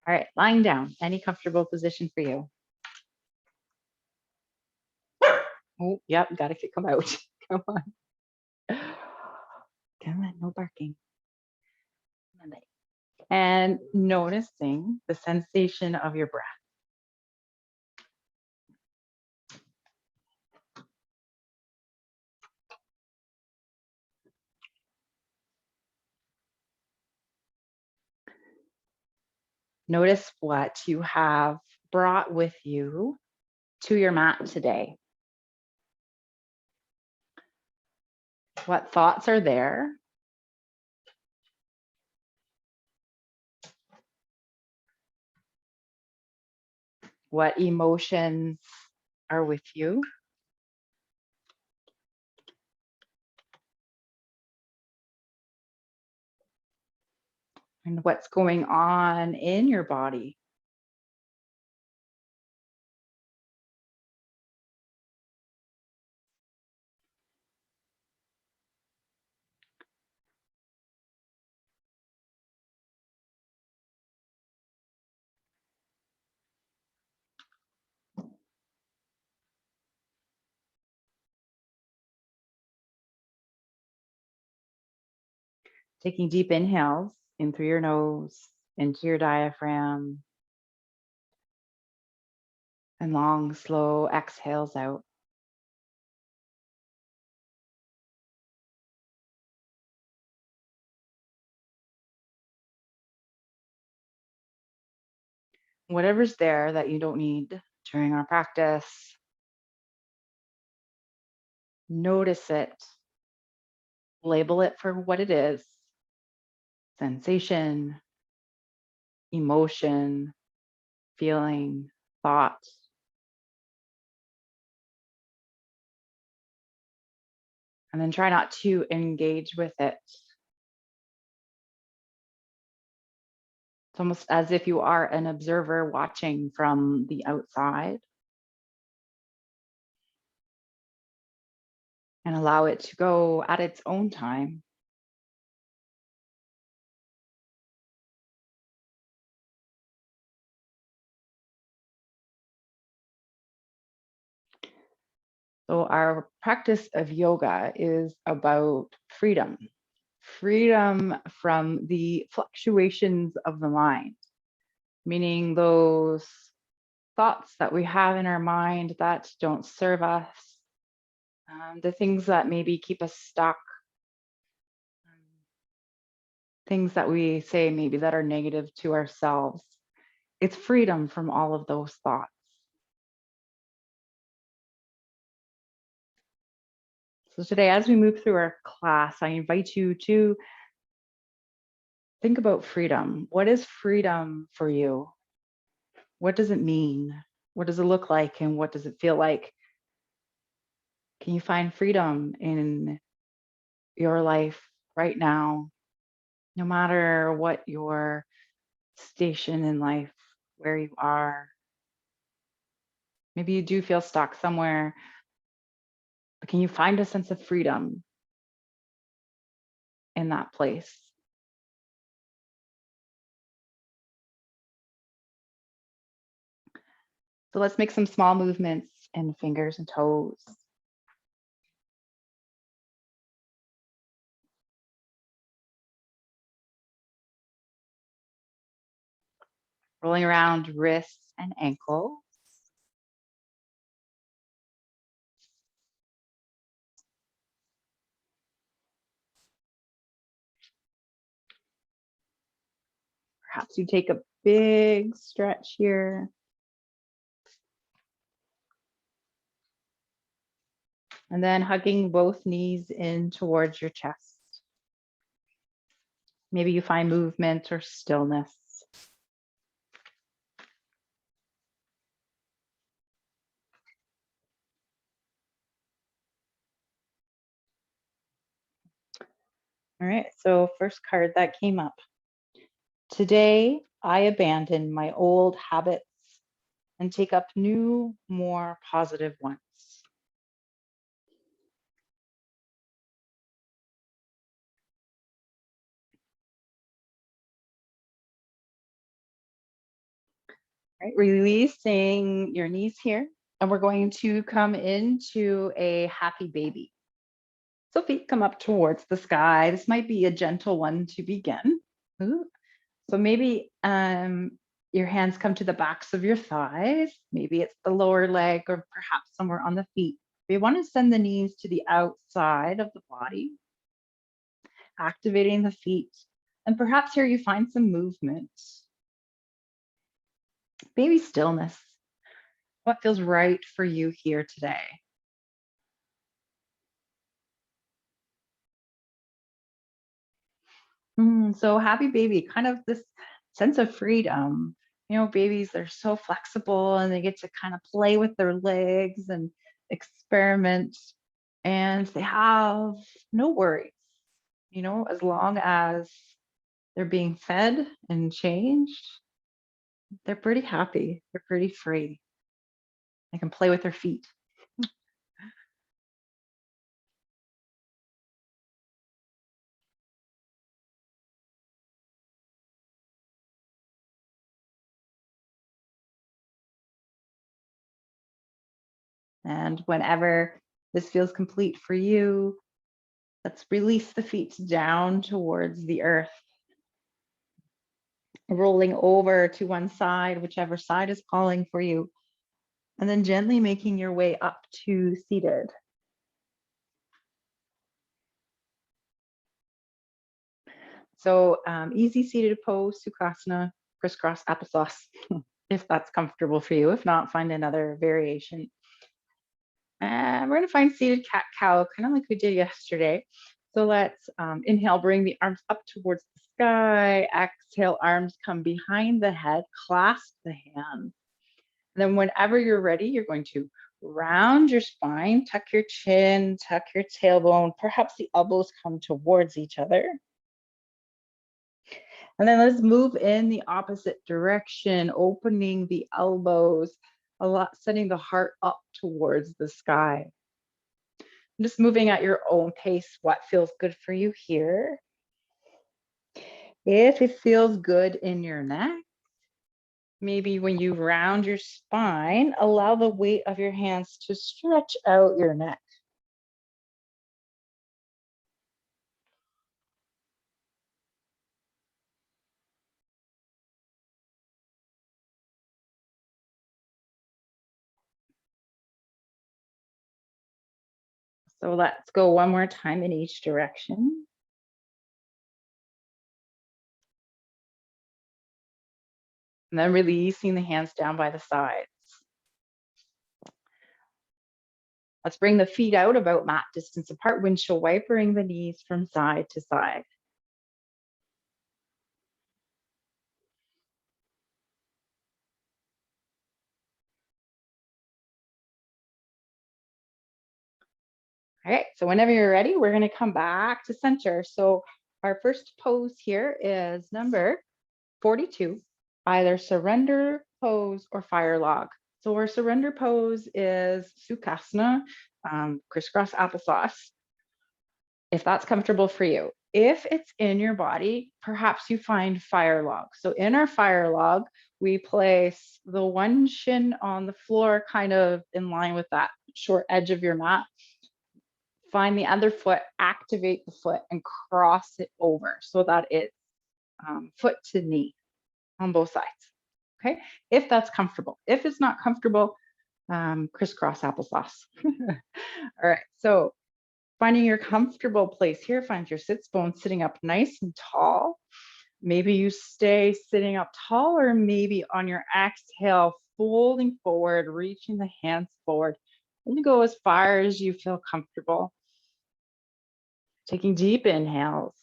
All right, lying down, any comfortable position for you. Oh, yep, got to kick them out. Come on. Come on, no barking. And noticing the sensation of your breath. Notice what you have brought with you to your mat today. What thoughts are there? What emotions are with you? And what's going on in your body? Taking deep inhales in through your nose, into your diaphragm, and long, slow exhales out. Whatever's there that you don't need during our practice, notice it, label it for what it is: sensation, emotion, feeling, thought. And then try not to engage with it. It's almost as if you are an observer watching from the outside, and allow it to go at its own time. So our practice of yoga is about freedom, freedom from the fluctuations of the mind, meaning those thoughts that we have in our mind that don't serve us, the things that maybe keep us stuck, things that we say maybe that are negative to ourselves. It's freedom from all of those thoughts. So today, as we move through our class, I invite you to think about freedom. What is freedom for you? What does it mean? What does it look like? And what does it feel like? Can you find freedom in your life right now, no matter what your station in life, where you are? Maybe you do feel stuck somewhere, but can you find a sense of freedom in that place? So let's make some small movements in fingers and toes. Rolling around wrists and ankles. Perhaps you take a big stretch here. And then hugging both knees in towards your chest. Maybe you find movement or stillness. All right, so first card that came up. Today, I abandon my old habits and take up new, more positive ones. Right, releasing your knees here. And we're going to come into a happy baby. So feet come up towards the sky. This might be a gentle one to begin. Ooh. So maybe your hands come to the backs of your thighs. Maybe it's the lower leg or perhaps somewhere on the feet. We want to send the knees to the outside of the body, activating the feet. And perhaps here you find some movement, maybe stillness. What feels right for you here today? So happy baby, kind of this sense of freedom. Babies, they're so flexible and they get to kind of play with their legs and experiment, and they have no worries, as long as they're being fed and changed, they're pretty happy. They're pretty free. They can play with their feet. And whenever this feels complete for you, let's release the feet down towards the earth, rolling over to one side, whichever side is calling for you, and then gently making your way up to seated. So easy seated pose, Sukhasana, crisscross applesauce, if that's comfortable for you. If not, find another variation. And we're going to find seated cat cow, kind of like we did yesterday. So let's inhale, bring the arms up towards the sky. Exhale, arms come behind the head, clasp the hands. And then whenever you're ready, you're going to round your spine, tuck your chin, tuck your tailbone. Perhaps the elbows come towards each other. And then let's move in the opposite direction, opening the elbows, setting the heart up towards the sky. Just moving at your own pace, what feels good for you here. If it feels good in your neck, maybe when you round your spine, allow the weight of your hands to stretch out your neck. So let's go one more time in each direction. And then releasing the hands down by the sides. Let's bring the feet out about mat distance apart, windshield wipering the knees from side to side. All right, so whenever you're ready, we're going to come back to center. So our first pose here is number 42, either surrender pose or fire log. So our surrender pose is Sukhasana, crisscross applesauce, if that's comfortable for you. If it's in your body, perhaps you find fire log. So in our fire log, we place the one shin on the floor, kind of in line with that short edge of your mat. Find the other foot, activate the foot, and cross it over so that it's foot to knee on both sides. Okay, if that's comfortable. If it's not comfortable, crisscross applesauce. All right, so finding your comfortable place here, find your sits bones sitting up nice and tall. Maybe you stay sitting up tall, or maybe on your exhale, folding forward, reaching the hands forward. Only go as far as you feel comfortable. Taking deep inhales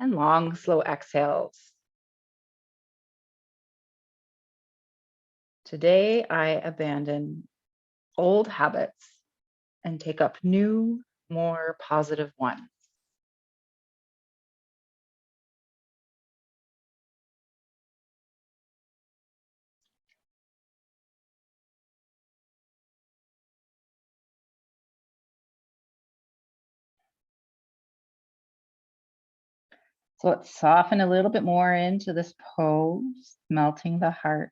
and long, slow exhales. Today, I abandon old habits and take up new, more positive ones. So let's soften a little bit more into this pose, melting the heart.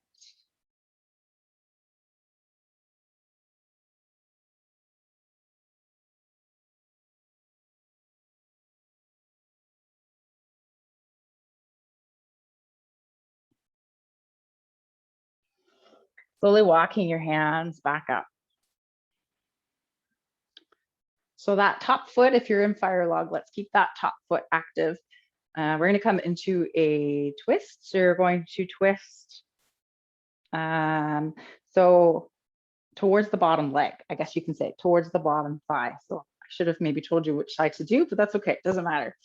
Slowly walking your hands back up. So that top foot, if you're in fire log, let's keep that top foot active. We're going to come into a twist. So you're going to twist so towards the bottom leg, I guess you can say, towards the bottom thigh. So I should have maybe told you which side to do, but that's okay. It doesn't matter.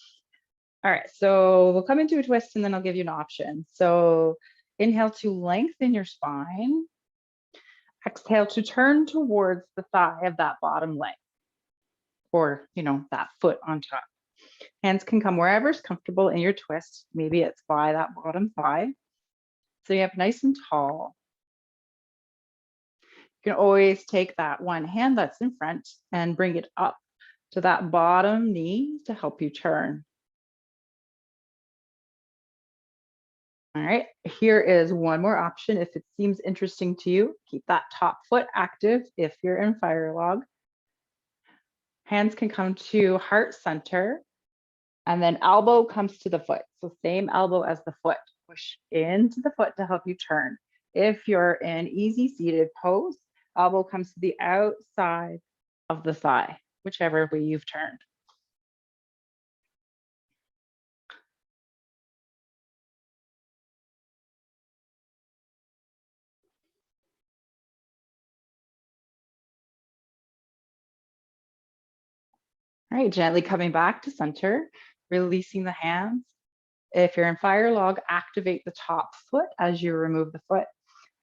All right, so we'll come into a twist and then I'll give you an option. So inhale to lengthen your spine. Exhale to turn towards the thigh of that bottom leg, or, you know, that foot on top. Hands can come wherever's comfortable in your twist. Maybe it's by that bottom thigh. So you have nice and tall. You can always take that one hand that's in front and bring it up to that bottom knee to help you turn. All right, here is one more option. If it seems interesting to you, keep that top foot active if you're in fire log. Hands can come to heart center, and then elbow comes to the foot. So same elbow as the foot. Push into the foot to help you turn. If you're in easy seated pose, elbow comes to the outside of the thigh, whichever way you've turned. All right, gently coming back to center, releasing the hands. If you're in fire log, activate the top foot as you remove the foot. And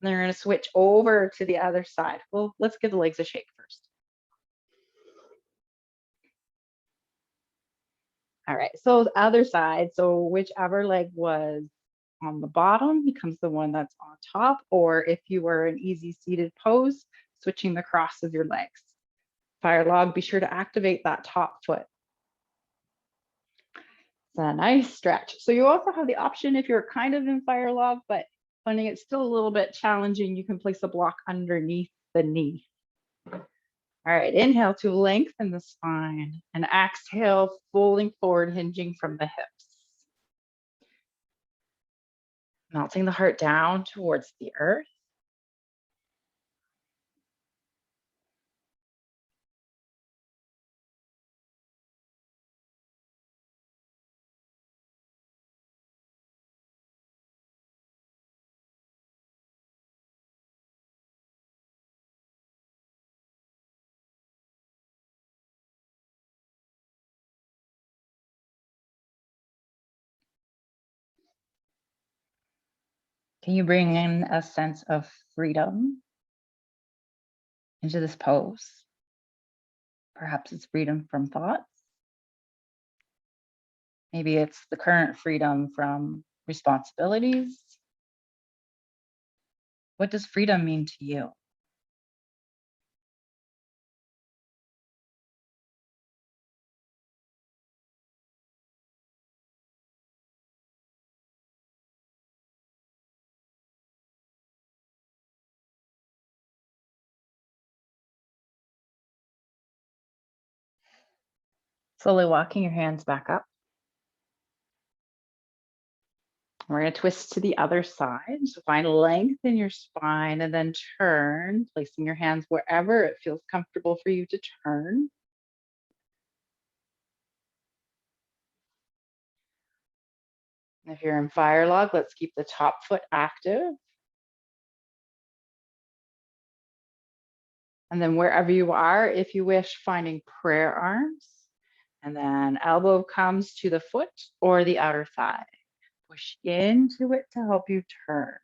then you're going to switch over to the other side. Well, let's give the legs a shake first. All right, so the other side, so whichever leg was on the bottom becomes the one that's on top, or if you were in easy seated pose, switching the cross of your legs. Fire log, be sure to activate that top foot. It's a nice stretch. So you also have the option, if you're kind of in fire log, but finding it still a little bit challenging, you can place a block underneath the knee. All right, inhale to lengthen the spine, and exhale, folding forward, hinging from the hips. Melting the heart down towards the earth. Can you bring in a sense of freedom into this pose? Perhaps it's freedom from thoughts. Maybe it's the current freedom from responsibilities. What does freedom mean to you? Slowly walking your hands back up. We're going to twist to the other side. So find length in your spine and then turn, placing your hands wherever it feels comfortable for you to turn. If you're in fire log, let's keep the top foot active. And then wherever you are, if you wish, finding prayer arms. And then elbow comes to the foot or the outer thigh. Push into it to help you turn.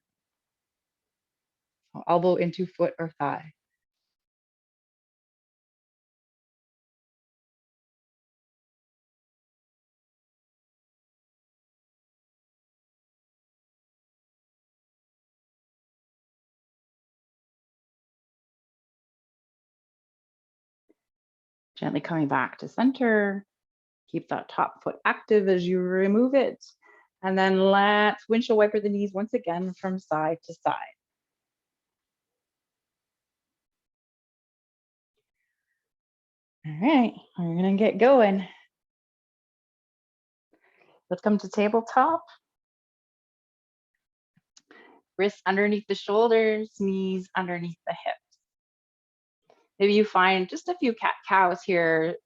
So elbow into foot or thigh. Gently coming back to center. Keep that top foot active as you remove it. And then let's windshield wiper the knees once again from side to side. All right, we're gonna get going. Let's come to tabletop. Wrists underneath the shoulders, knees underneath the hips. Maybe you find just a few cat-cows here,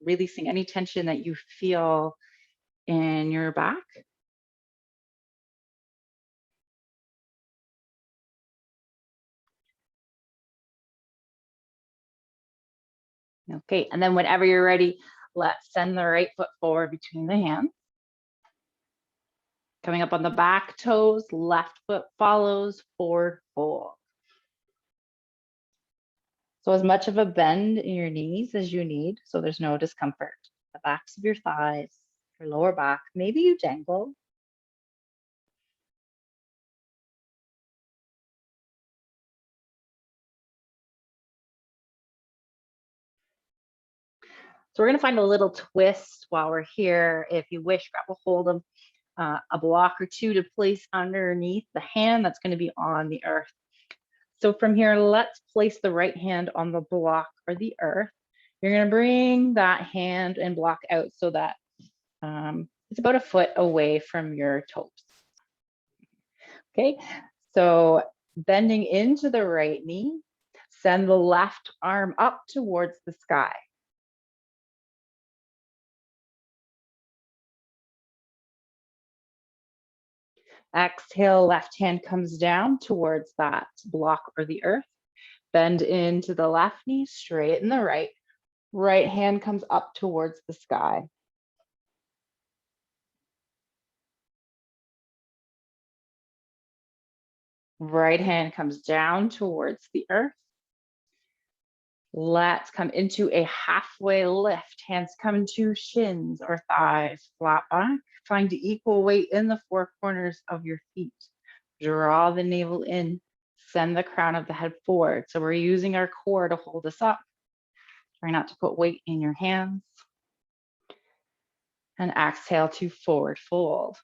releasing any tension that you feel in your back. Okay, and then whenever you're ready, let's send the right foot forward between the hands. Coming up on the back toes, left foot follows, forward fold. So as much of a bend in your knees as you need, so there's no discomfort. The backs of your thighs, your lower back, maybe you dangle. So we're gonna find a little twist while we're here. If you wish, grab a hold of a block or two to place underneath the hand that's gonna be on the earth. So from here, let's place the right hand on the block or the earth. You're gonna bring that hand and block out so that it's about a foot away from your toes. Okay, so bending into the right knee, send the left arm up towards the sky. Exhale, left hand comes down towards that block or the earth. Bend into the left knee, straighten the right. Right hand comes up towards the sky. Right hand comes down towards the earth. Let's come into a halfway lift. Hands come to shins or thighs, flat back. Find equal weight in the four corners of your feet. Draw the navel in, send the crown of the head forward. So we're using our core to hold us up. Try not to put weight in your hands. And exhale to forward fold.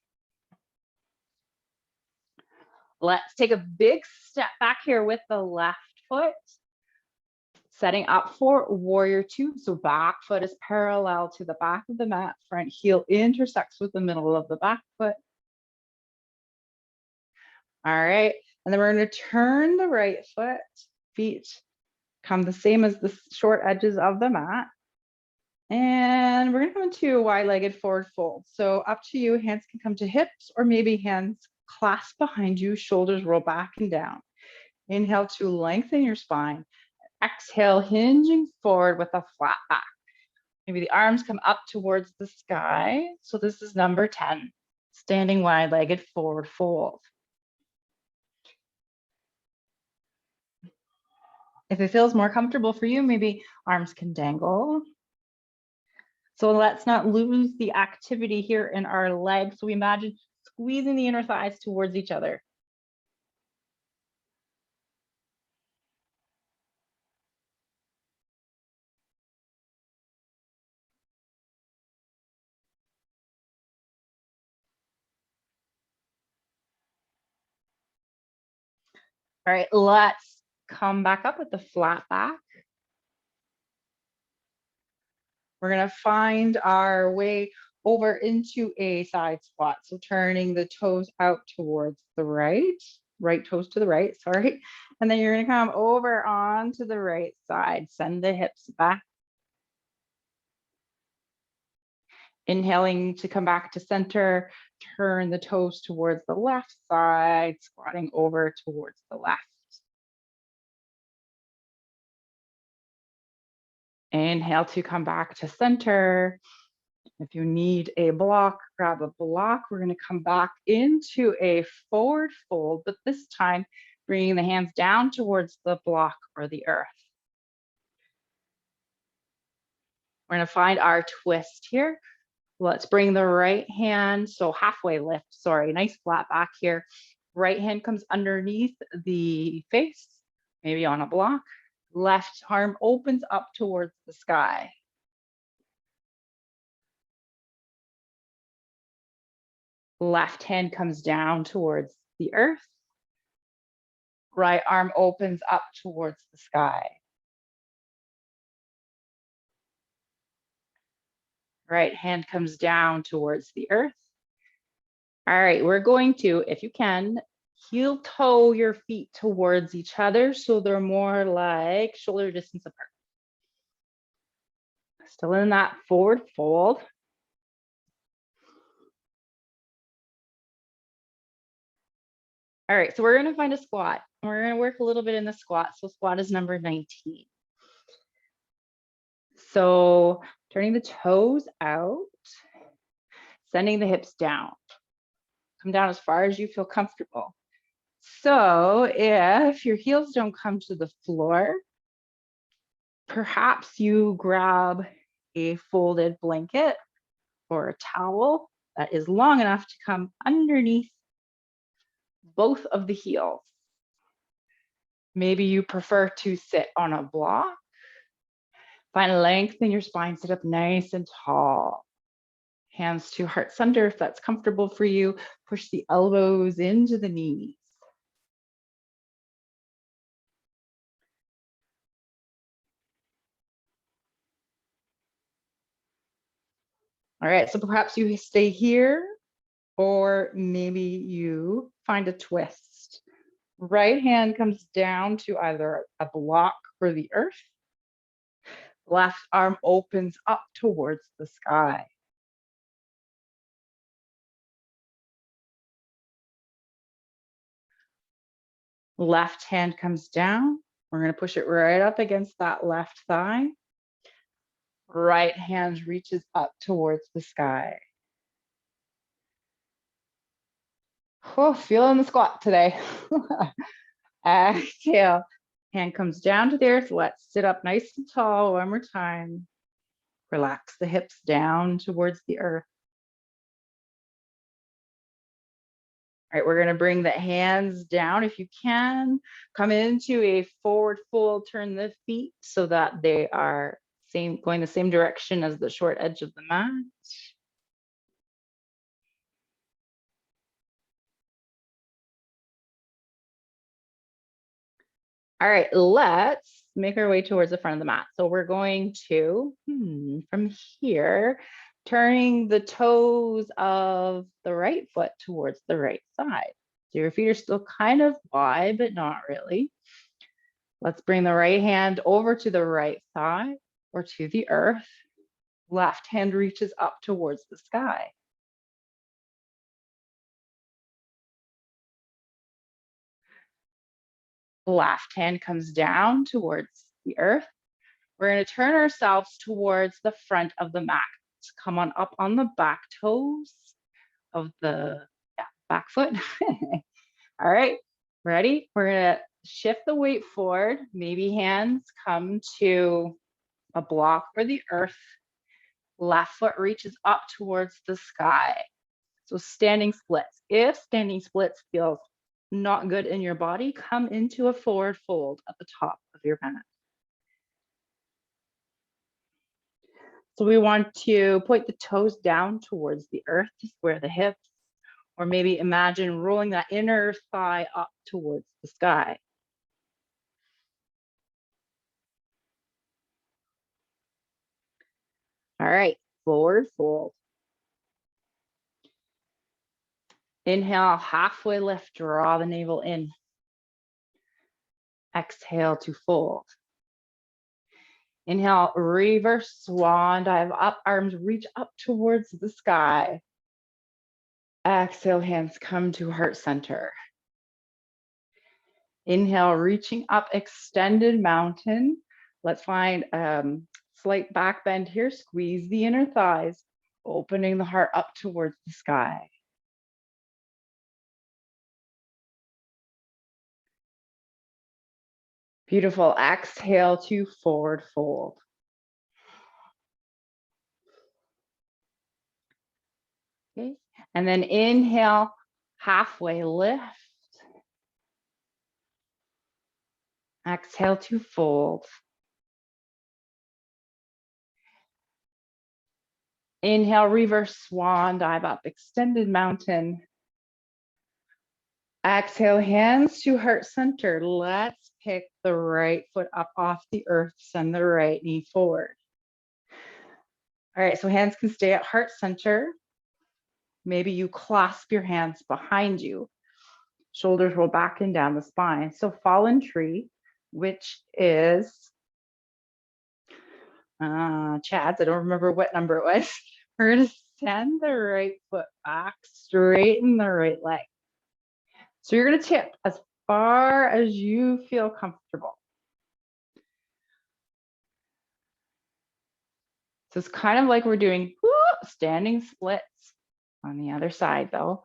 Let's take a big step back here with the left foot. Setting up for warrior two. So back foot is parallel to the back of the mat. Front heel intersects with the middle of the back foot. All right. And then we're going to turn the right foot. Feet come the same as the short edges of the mat. And we're going to come into a wide-legged forward fold. So up to you. Hands can come to hips or maybe hands clasp behind you. Shoulders roll back and down. Inhale to lengthen your spine. Exhale, hinging forward with a flat back. Maybe the arms come up towards the sky. So this is number 10, standing wide-legged forward fold. If it feels more comfortable for you, maybe arms can dangle. So let's not lose the activity here in our legs. So we imagine squeezing the inner thighs towards each other. All right, let's come back up with the flat back. We're gonna find our way over into a side squat. So turning the toes out towards the right toes to the right, sorry. And then you're gonna come over onto the right side, send the hips back. Inhaling to come back to center, turn the toes towards the left side, squatting over towards the left. Inhale to come back to center. If you need a block, grab a block. We're going to come back into a forward fold, but this time bringing the hands down towards the block or the earth. We're going to find our twist here. Let's bring the right hand, so halfway lift, sorry, nice flat back here. Right hand comes underneath the face, maybe on a block. Left arm opens up towards the sky. Left hand comes down towards the earth. Right arm opens up towards the sky. Right hand comes down towards the earth. All right, we're going to, if you can, heel toe your feet towards each other so they're more like shoulder distance apart. Still in that forward fold. All right, so we're gonna find a squat. We're gonna work a little bit in the squat. So squat is number 19. So turning the toes out, sending the hips down. Come down as far as you feel comfortable. So if your heels don't come to the floor, perhaps you grab a folded blanket or a towel that is long enough to come underneath both of the heels. Maybe you prefer to sit on a block. Find length in your spine, sit up nice and tall. Hands to heart center if that's comfortable for you. Push the elbows into the knees. All right, so perhaps you stay here, or maybe you find a twist. Right hand comes down to either a block or the earth. Left arm opens up towards the sky. Left hand comes down. We're going to push it right up against that left thigh. Right hand reaches up towards the sky. Oh, feeling the squat today. Exhale. Hand comes down to the earth. Let's sit up nice and tall one more time. Relax the hips down towards the earth. All right, we're going to bring the hands down if you can. Come into a forward fold, turn the feet so that they are going the same direction as the short edge of the mat. All right, let's make our way towards the front of the mat. So we're going to, from here, turning the toes of the right foot towards the right side. So your feet are still kind of wide, but not really. Let's bring the right hand over to the right thigh or to the earth. Left hand reaches up towards the sky. Left hand comes down towards the earth. We're going to turn ourselves towards the front of the mat. Come on up on the back toes of the back foot. All right, ready? We're going to shift the weight forward. Maybe hands come to a block or the earth. Left foot reaches up towards the sky. So standing splits. If standing splits feels not good in your body, come into a forward fold at the top of your mat. So we want to point the toes down towards the earth to square the hips, or maybe imagine rolling that inner thigh up towards the sky. All right, forward fold. Inhale, halfway lift, draw the navel in. Exhale to fold. Inhale, reverse swan dive up, arms reach up towards the sky. Exhale, hands come to heart center. Inhale, reaching up, extended mountain. Let's find slight back bend here. Squeeze the inner thighs, opening the heart up towards the sky. Beautiful. Exhale to forward fold. Okay. And then inhale, halfway lift. Exhale to fold. Inhale, reverse swan dive up, extended mountain. Exhale, hands to heart center. Let's pick the right foot up off the earth, send the right knee forward. All right, so hands can stay at heart center. Maybe you clasp your hands behind you. Shoulders roll back and down the spine. So fallen tree, which is Chad's. I don't remember what number it was. We're going to send the right foot back, straighten the right leg. So you're going to tip as far as you feel comfortable. So it's kind of like we're doing standing splits on the other side though.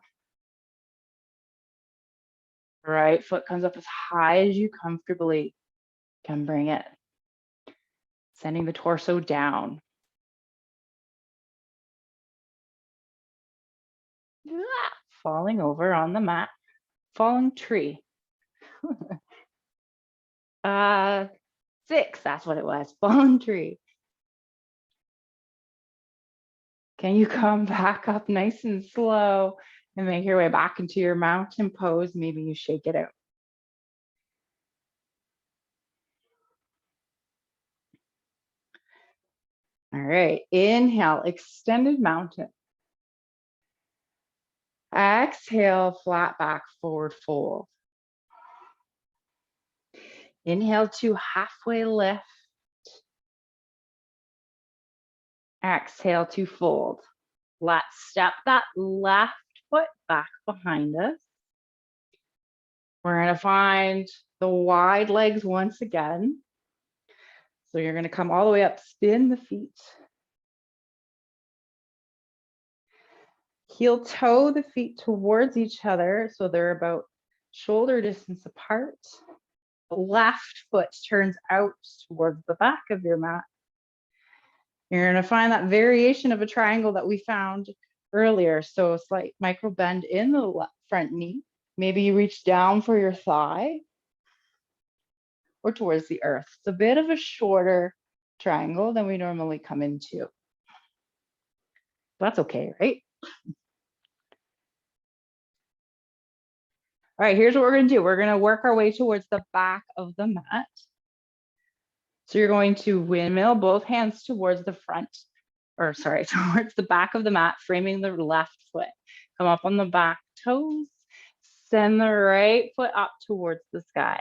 Right foot comes up as high as you comfortably can bring it. Sending the torso down. Falling over on the mat. Falling tree. 6, that's what it was. Fallen tree. Can you come back up nice and slow and make your way back into your mountain pose? Maybe you shake it out. All right, inhale, extended mountain. Exhale, flat back, forward fold. Inhale to halfway lift. Exhale to fold. Let's step that left foot back behind us. We're going to find the wide legs once again. So you're going to come all the way up, spin the feet. Heel toe the feet towards each other so they're about shoulder distance apart. The left foot turns out towards the back of your mat. You're going to find that variation of a triangle that we found earlier. So a slight micro bend in the front knee. Maybe you reach down for your thigh or towards the earth. It's a bit of a shorter triangle than we normally come into. That's okay, right? All right, here's what we're going to do. We're going to work our way towards the back of the mat. So you're going to windmill both hands towards the front, or sorry, towards the back of the mat, framing the left foot. Come up on the back toes, send the right foot up towards the sky.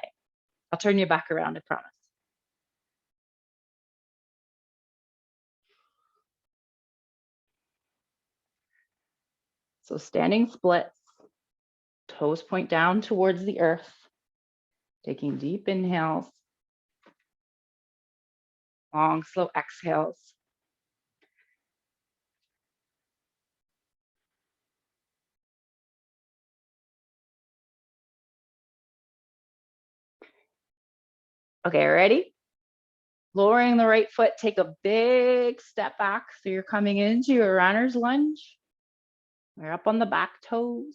I'll turn you back around, I promise. So standing splits, toes point down towards the earth, taking deep inhales, long, slow exhales. Okay, ready? Lowering the right foot, take a big step back. So you're coming into your runner's lunge. You're up on the back toes.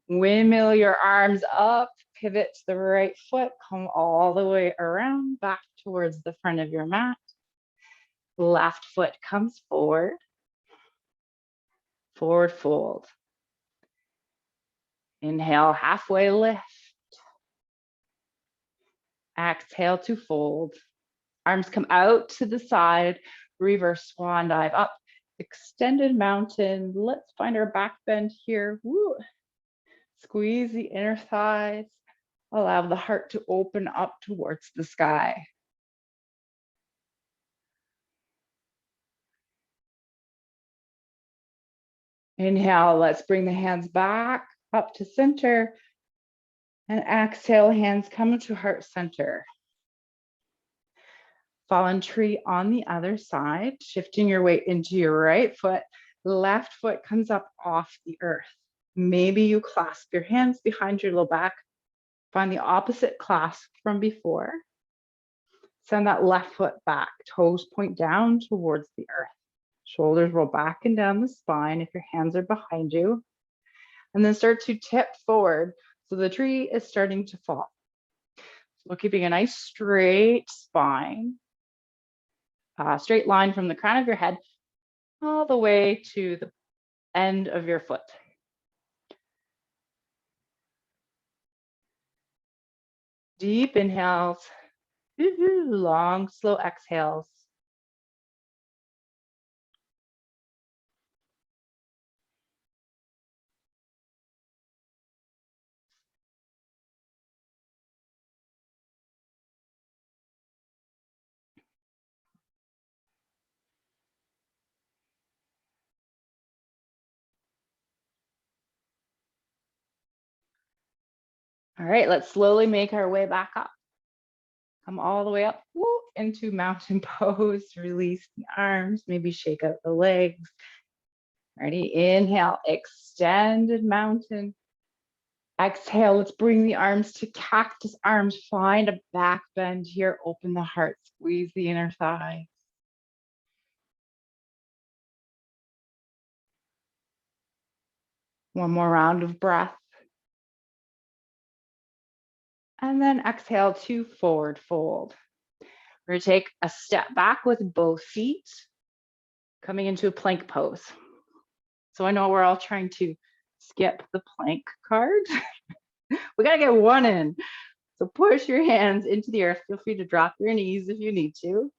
Windmill your arms up, pivot to the right foot, come all the way around, back towards the front of your mat. Left foot comes forward, forward fold. Inhale, halfway lift. Exhale to fold. Arms come out to the side, reverse swan dive up, extended mountain. Let's find our back bend here. Woo. Squeeze the inner thighs. Allow the heart to open up towards the sky. Inhale, let's bring the hands back up to center. And exhale, hands come to heart center. Fallen tree on the other side, shifting your weight into your right foot. Left foot comes up off the earth. Maybe you clasp your hands behind your low back. Find the opposite clasp from before. Send that left foot back. Toes point down towards the earth. Shoulders roll back and down the spine if your hands are behind you. And then start to tip forward. So the tree is starting to fall. So keeping a nice straight spine. Straight line from the crown of your head all the way to the end of your foot. Deep inhales, long, slow exhales. All right, let's slowly make our way back up. Come all the way up into mountain pose. Release the arms, maybe shake out the legs. Ready? Inhale, extended mountain. Exhale, let's bring the arms to cactus arms. Find a back bend here. Open the heart, squeeze the inner thigh. One more round of breath. And then exhale to forward fold. We're going to take a step back with both feet, coming into a plank pose. So I know we're all trying to skip the plank card. We got to get one in. So push your hands into the earth. Feel free to drop your knees if you need to.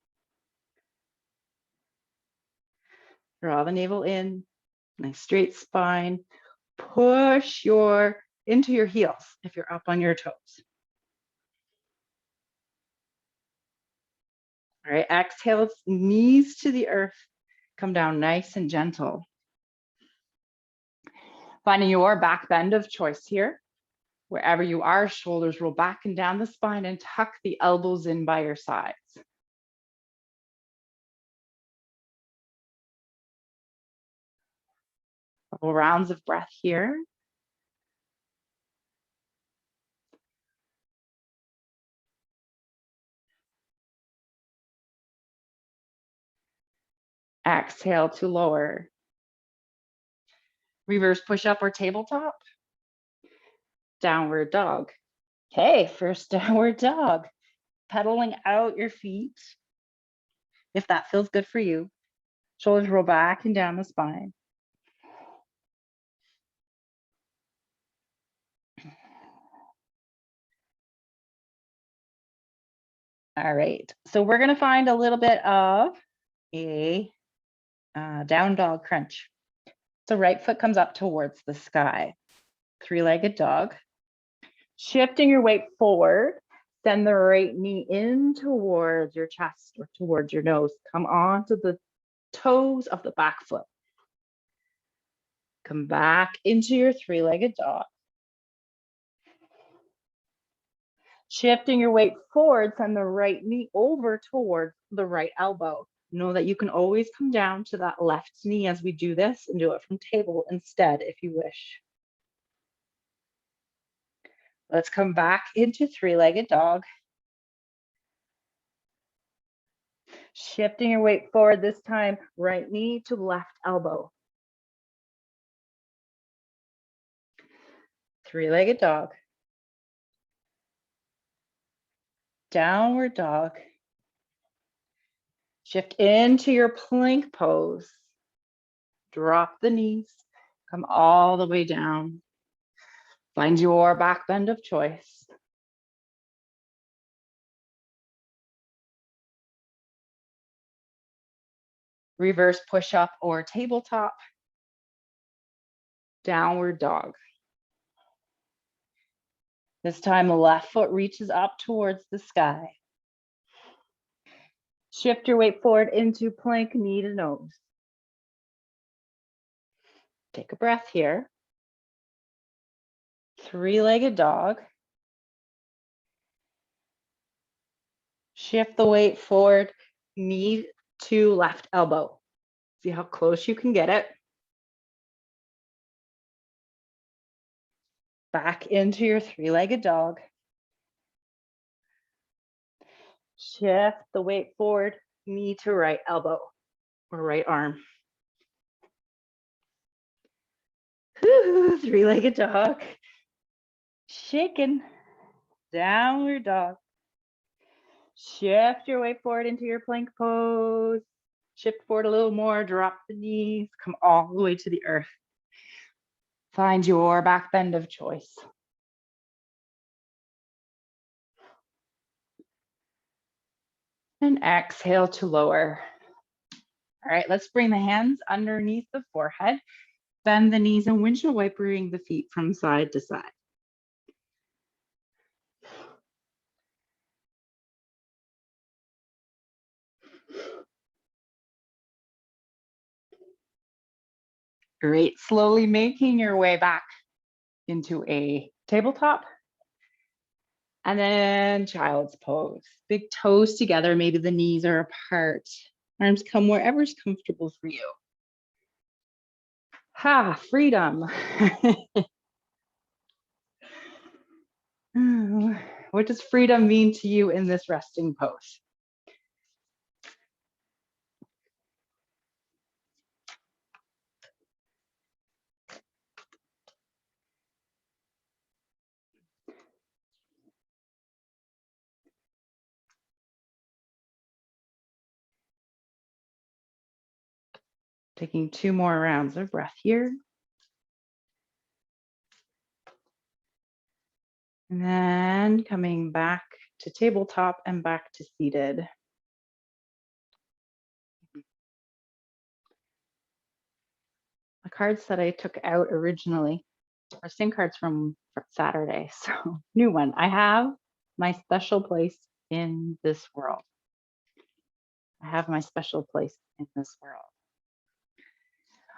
Draw the navel in, nice straight spine. Push into your heels if you're up on your toes. All right, exhale, knees to the earth. Come down nice and gentle. Finding your back bend of choice here. Wherever you are, shoulders roll back and down the spine and tuck the elbows in by your sides. Couple rounds of breath here. Exhale to lower. Reverse push-up or tabletop. Downward dog. Okay, first downward dog. Pedaling out your feet, if that feels good for you. Shoulders roll back and down the spine. All right, so we're gonna find a little bit of a down dog crunch. So right foot comes up towards the sky. Three-legged dog. Shifting your weight forward, send the right knee in towards your chest or towards your nose. Come onto the toes of the back foot. Come back into your three-legged dog. Shifting your weight forward, send the right knee over towards the right elbow. Know that you can always come down to that left knee as we do this and do it from table instead if you wish. Let's come back into three-legged dog. Shifting your weight forward, this time right knee to left elbow. Three-legged dog. Downward dog. Shift into your plank pose. Drop the knees. Come all the way down. Find your back bend of choice. Reverse push-up or tabletop. Downward dog. This time the left foot reaches up towards the sky. Shift your weight forward into plank, knee to nose. Take a breath here. Three-legged dog. Shift the weight forward, knee to left elbow. See how close you can get it. Back into your three-legged dog. Shift the weight forward, knee to right elbow or right arm. Three-legged dog. Shaking. Downward dog. Shift your weight forward into your plank pose. Shift forward a little more, drop the knees, come all the way to the earth. Find your back bend of choice. And exhale to lower. All right, let's bring the hands underneath the forehead. Bend the knees and windshield wipering the feet from side to side. Great, slowly making your way back into a tabletop. And then child's pose. Big toes together, maybe the knees are apart. Arms come wherever's comfortable for you. Ha, freedom. What does freedom mean to you in this resting pose? Taking 2 more rounds of breath here. And then coming back to tabletop and back to seated. The cards that I took out originally are same cards from Saturday, so new one. I have my special place in this world. I have my special place in this world.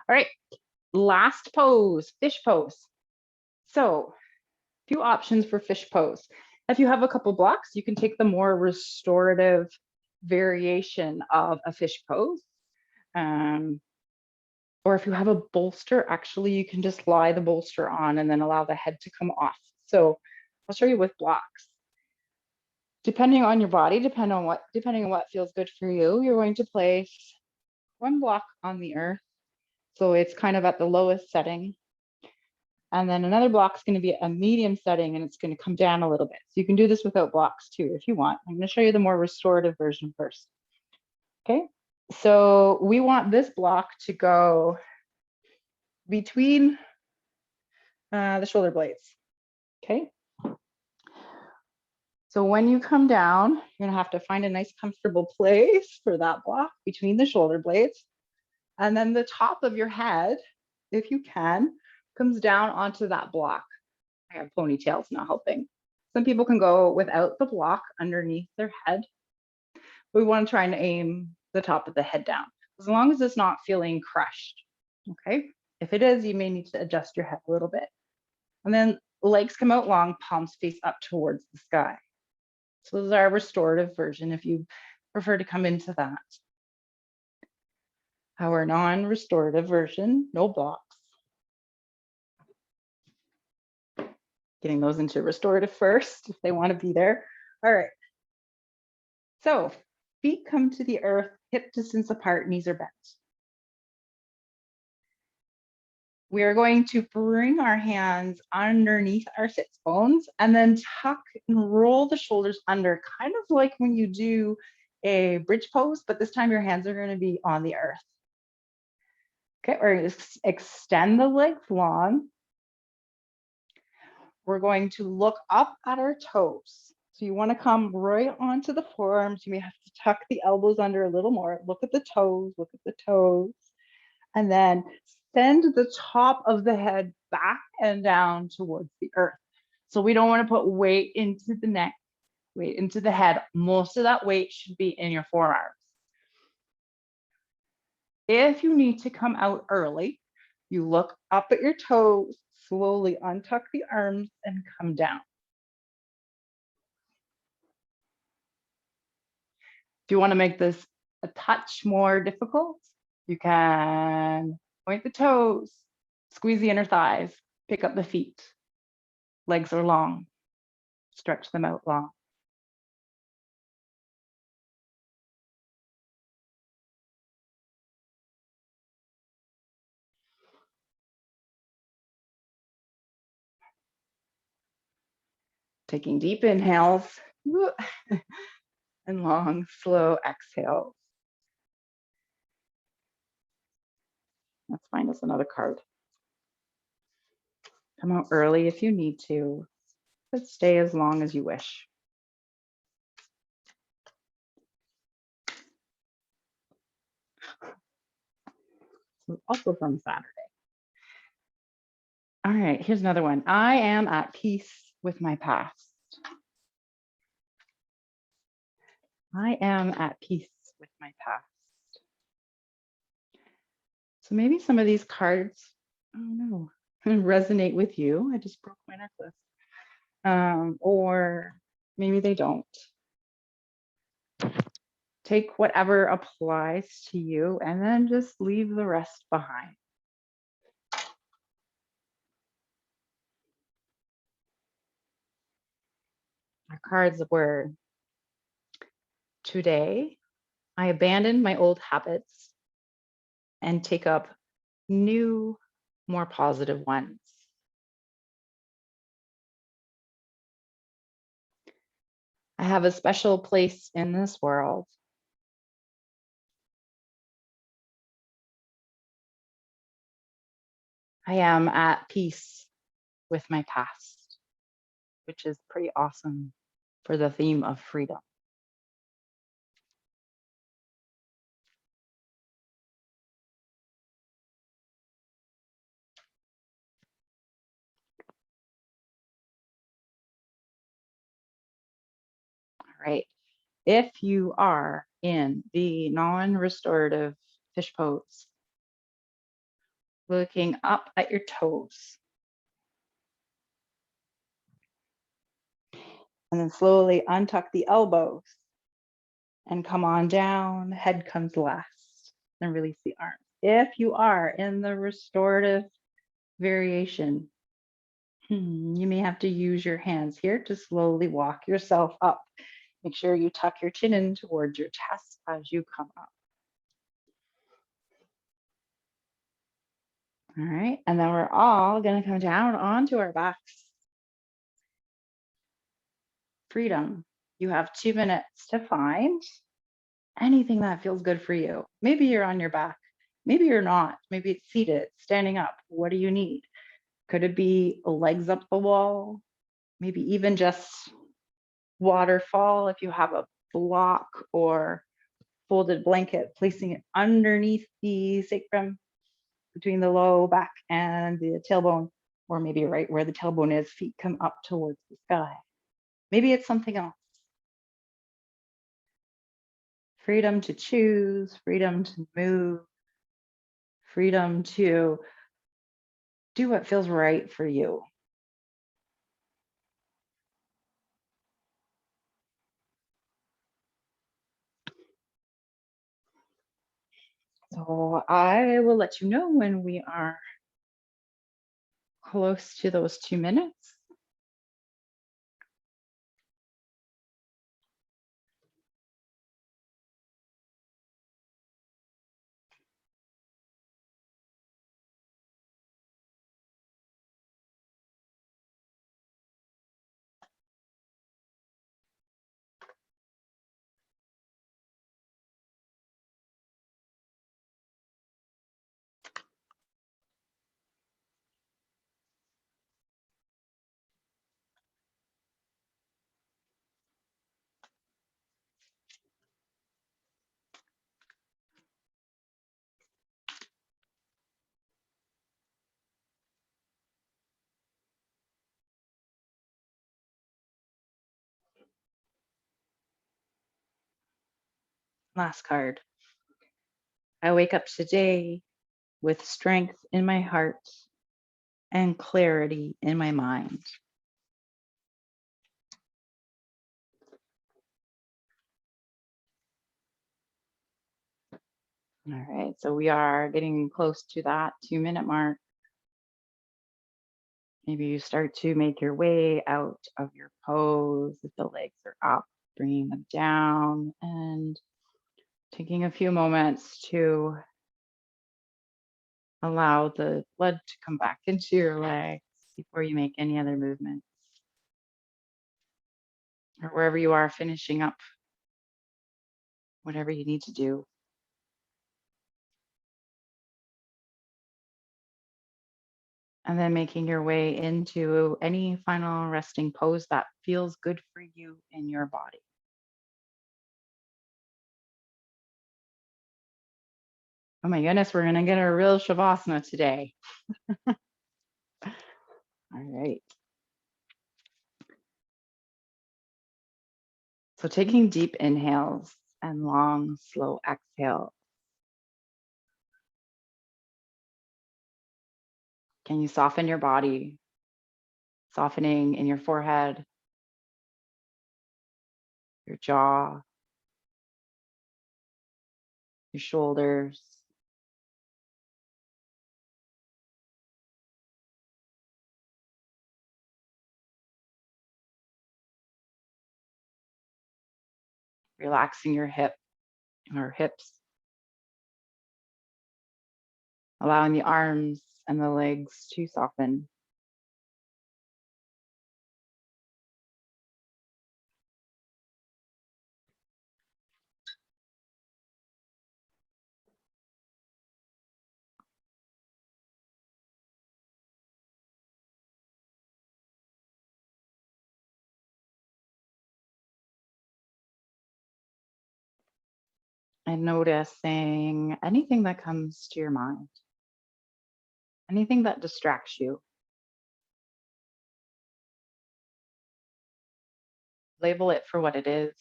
All right, last pose, fish pose. So, few options for fish pose. If you have a couple blocks, you can take the more restorative variation of a fish pose. Or if you have a bolster, actually, you can just lie the bolster on and then allow the head to come off. So I'll show you with blocks. Depending on your body, depending on what feels good for you, you're going to place one block on the earth. So it's kind of at the lowest setting. And then another block is going to be a medium setting and it's going to come down a little bit. So you can do this without blocks too, if you want. I'm going to show you the more restorative version first. Okay. So we want this block to go between the shoulder blades. Okay. So when you come down, you're gonna have to find a nice comfortable place for that block between the shoulder blades. And then the top of your head, if you can, comes down onto that block. I have ponytails not helping. Some people can go without the block underneath their head. We want to try and aim the top of the head down, as long as it's not feeling crushed. Okay. If it is, you may need to adjust your head a little bit. And then legs come out long, palms face up towards the sky. So this is our restorative version if you prefer to come into that. Our non-restorative version, no blocks. Getting those into restorative first if they want to be there. All right. So feet come to the earth, hip distance apart, knees are bent. We are going to bring our hands underneath our sits bones and then tuck and roll the shoulders under, kind of like when you do a bridge pose, but this time your hands are going to be on the earth. Okay, we're going to extend the legs long. We're going to look up at our toes. So you want to come right onto the forearms. You may have to tuck the elbows under a little more. Look at the toes, look at the toes. And then send the top of the head back and down towards the earth. So we don't want to put weight into the neck, weight into the head. Most of that weight should be in your forearms. If you need to come out early, you look up at your toes, slowly untuck the arms and come down. If you want to make this a touch more difficult, you can point the toes, squeeze the inner thighs, pick up the feet. Legs are long, stretch them out long. Taking deep inhales. and long, slow exhales. Let's find us another card. Come out early if you need to, but stay as long as you wish. Also from Saturday. All right, here's another one. I am at peace with my past. I am at peace with my past. So maybe some of these cards, I don't know, resonate with you. I just broke my necklace. Or maybe they don't. Take whatever applies to you and then just leave the rest behind. Our cards were, today, I abandon my old habits and take up new, more positive ones. I have a special place in this world. I am at peace with my past, which is pretty awesome for the theme of freedom. All right. If you are in the non-restorative fish pose, looking up at your toes, and then slowly untuck the elbows and come on down, head comes last, and release the arms. If you are in the restorative variation, you may have to use your hands here to slowly walk yourself up. Make sure you tuck your chin in towards your chest as you come up. All right, and then we're all gonna come down onto our backs. Freedom. You have 2 minutes to find anything that feels good for you. Maybe you're on your back, maybe you're not, maybe it's seated, standing up. What do you need? Could it be legs up the wall? Maybe even just waterfall if you have a block or folded blanket, placing it underneath the sacrum between the low back and the tailbone, or maybe right where the tailbone is, feet come up towards the sky. Maybe it's something else. Freedom to choose, freedom to move, freedom to do what feels right for you. So I will let you know when we are close to those 2 minutes. Last card. I wake up today with strength in my heart and clarity in my mind. All right, so we are getting close to that 2-minute mark. Maybe you start to make your way out of your pose. If the legs are up, bringing them down and taking a few moments to allow the blood to come back into your legs before you make any other movements. Or wherever you are finishing up whatever you need to do. And then making your way into any final resting pose that feels good for you in your body. Oh my goodness, we're going to get a real Shavasana today. All right. So taking deep inhales and long, slow exhale. Can you soften your body? Softening in your forehead, your jaw, your shoulders. Relaxing your hips, allowing the arms and the legs to soften. And noticing anything that comes to your mind, anything that distracts you. Label it for what it is: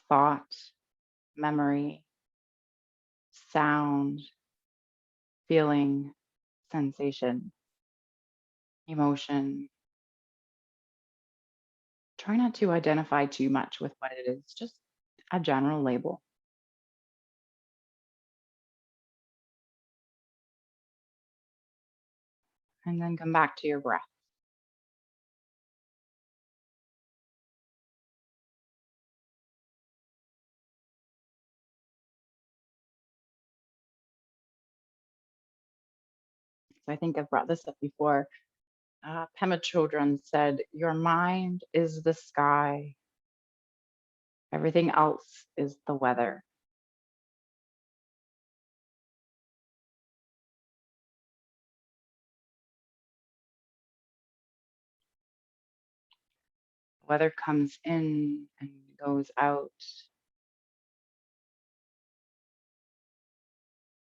thought, memory, sound, feeling, sensation, emotion. Try not to identify too much with what it is, just a general label. And then come back to your breath. So I think I've brought this up before. Pema Chodron said, "Your mind is the sky, everything else is the weather." Weather comes in and goes out.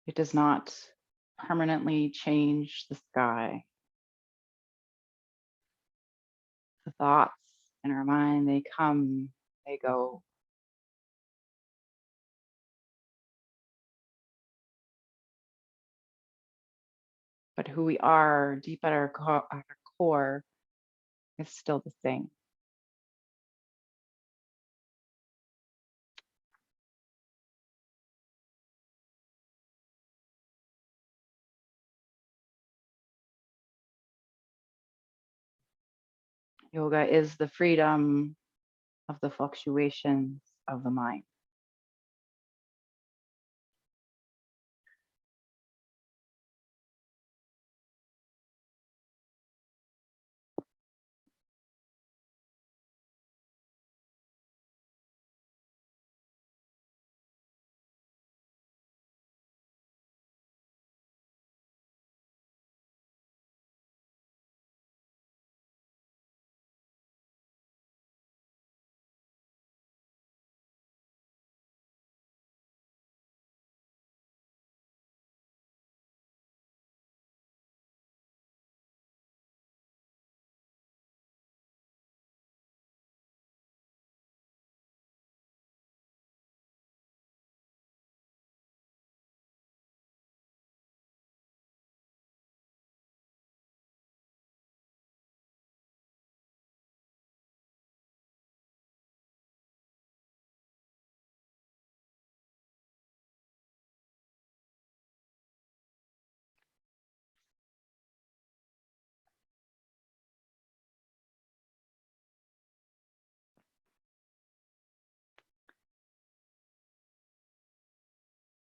It does not permanently change the sky. The thoughts in our mind, they come, they go. But who we are deep at our core is still the same. Yoga is the freedom of the fluctuations of the mind.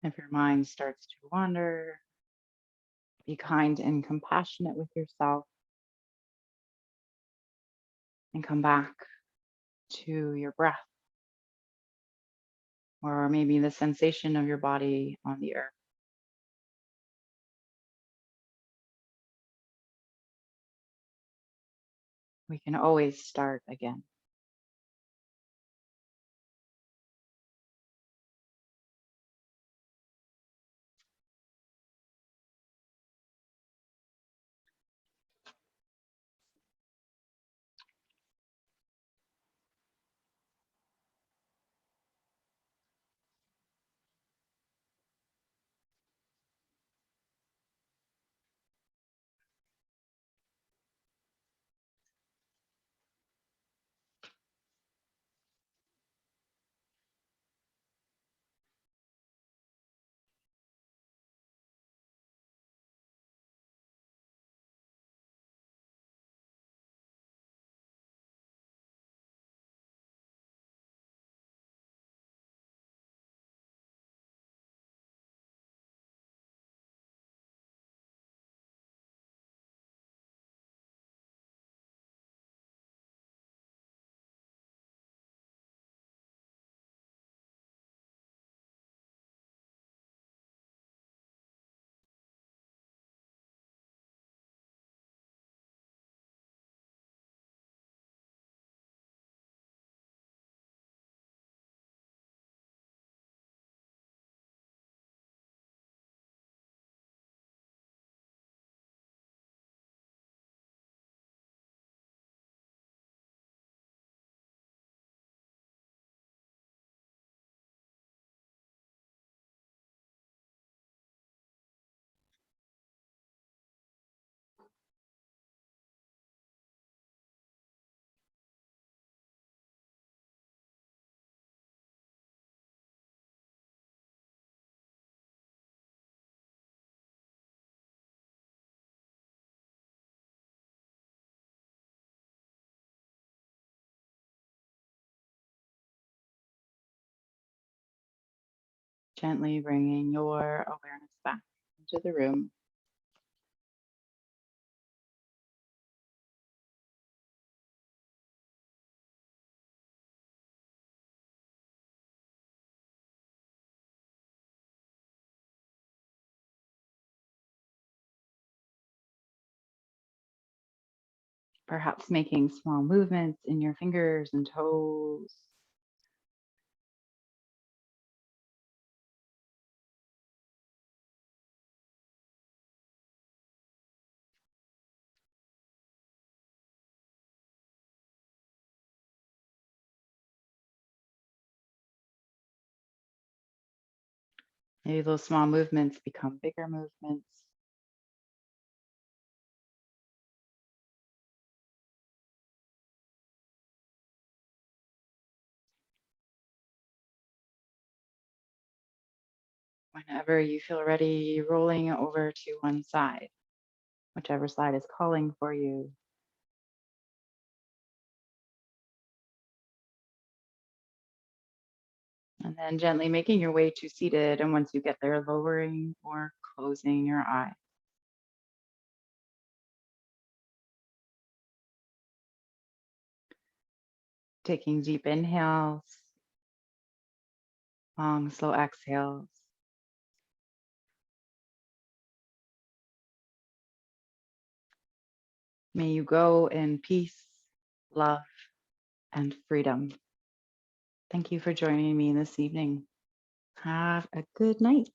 If your mind starts to wander, be kind and compassionate with yourself and come back to your breath. or maybe the sensation of your body on the earth. We can always start again. Gently bringing your awareness back into the room. Perhaps making small movements in your fingers and toes. Maybe those small movements become bigger movements. Whenever you feel ready, rolling over to one side, whichever side is calling for you. And then gently making your way to seated. And once you get there, lowering or closing your eye. Taking deep inhales, long, slow exhales. May you go in peace, love, and freedom. Thank you for joining me this evening. Have a good night.